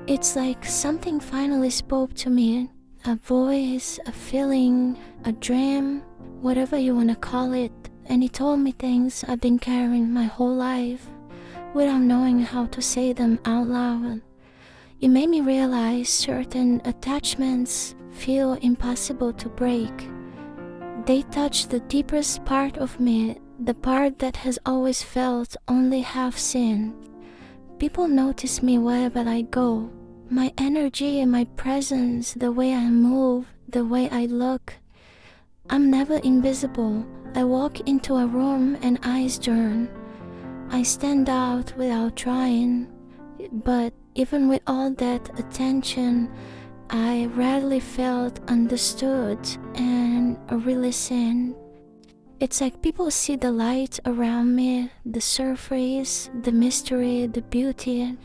It's like something finally spoke to me. A voice, a feeling, a dream, whatever you want to call it. And it told me things I've been carrying my whole life without knowing how to say them out loud. It made me realize certain attachments feel impossible to break. They touch the deepest part of me, the part that has always felt only half seen. People notice me wherever I go. My energy and my presence, the way I move, the way I look. I'm never invisible. I walk into a room and eyes turn. I stand out without trying. But even with all that attention, I rarely felt understood and really seen. It's like people see the light around me, the surface, the mystery, the beauty,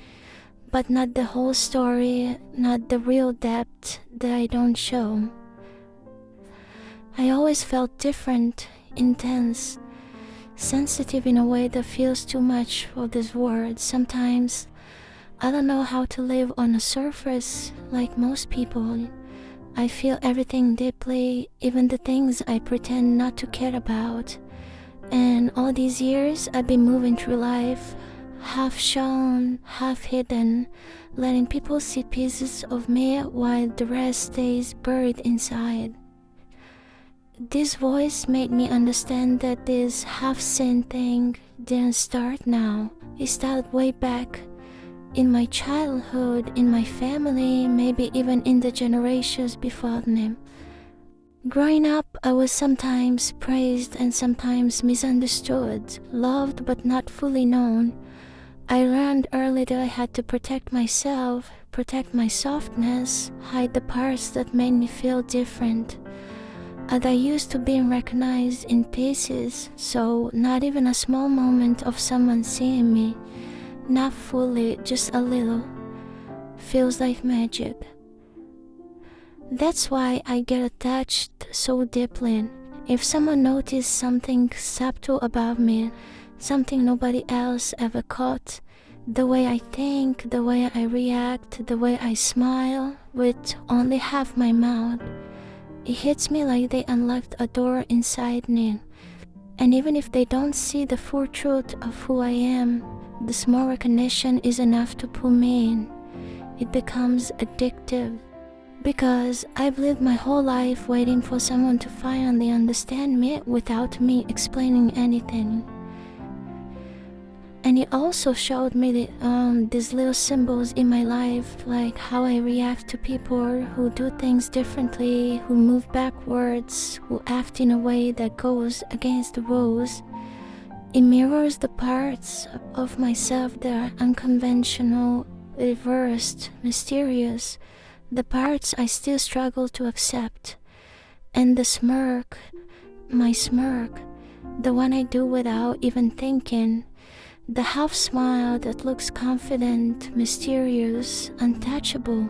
but not the whole story, not the real depth that I don't show. I always felt different, intense, sensitive in a way that feels too much for this word. Sometimes I don't know how to live on a surface like most people. I feel everything deeply, even the things I pretend not to care about. And all these years I've been moving through life, half shown, half hidden, letting people see pieces of me while the rest stays buried inside. This voice made me understand that this half-seen thing didn't start now. It started way back in my childhood, in my family, maybe even in the generations before me. Growing up, I was sometimes praised and sometimes misunderstood, loved but not fully known. I learned early that I had to protect myself, protect my softness, hide the parts that made me feel different. And I used to be recognized in pieces, so not even a small moment of someone seeing me, not fully, just a little, feels like magic. That's why I get attached so deeply. If someone noticed something subtle about me, something nobody else ever caught, the way I think, the way I react, the way I smile with only half my mouth, it hits me like they unlocked a door inside me. And even if they don't see the full truth of who I am, the small recognition is enough to pull me in. It becomes addictive. Because I've lived my whole life waiting for someone to finally understand me without me explaining anything. And it also showed me these little symbols in my life, like how I react to people who do things differently, who move backwards, who act in a way that goes against the rules. It mirrors the parts of myself that are unconventional, reversed, mysterious, the parts I still struggle to accept. And the smirk, my smirk, the one I do without even thinking, the half smile that looks confident, mysterious, untouchable.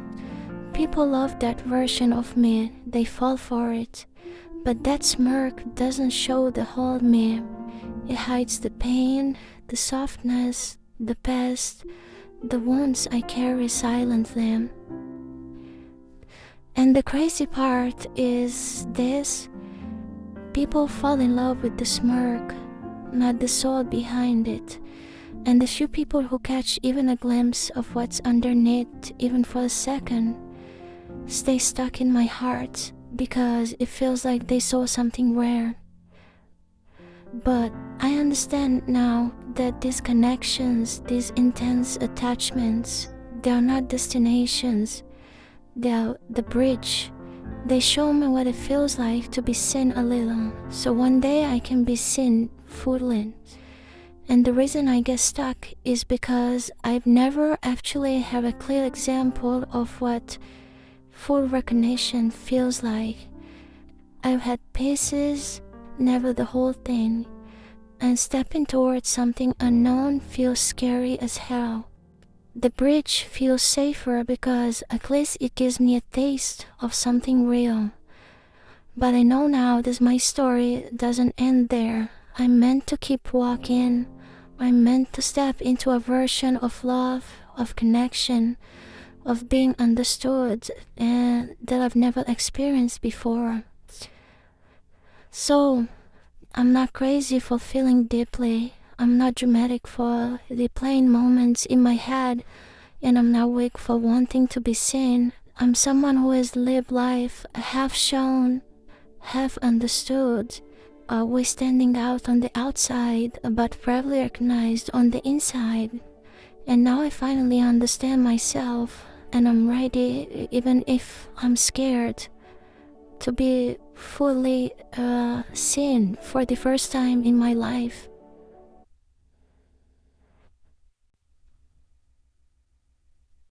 People love that version of me, they fall for it. But that smirk doesn't show the whole me. It hides the pain, the softness, the past, the wounds I carry silently. And the crazy part is this: people fall in love with the smirk, not the soul behind it. And the few people who catch even a glimpse of what's underneath, even for a second, stay stuck in my heart because it feels like they saw something rare. But I understand now that these connections, these intense attachments, they are not destinations. They are the bridge. They show me what it feels like to be seen a little, so one day I can be seen fully. And the reason I get stuck is because I've never actually had a clear example of what full recognition feels like. I've had pieces, never the whole thing, and stepping towards something unknown feels scary as hell. The bridge feels safer because at least it gives me a taste of something real. But I know now that my story doesn't end there. I'm meant to keep walking. I'm meant to step into a version of love, of connection, of being understood and that I've never experienced before. So I'm not crazy for feeling deeply. I'm not dramatic for replaying moments in my head, and I'm not weak for wanting to be seen. I'm someone who has lived life half shown, half understood, always standing out on the outside, but bravely recognized on the inside. And now I finally understand myself, and I'm ready, even if I'm scared, to be fully seen for the first time in my life.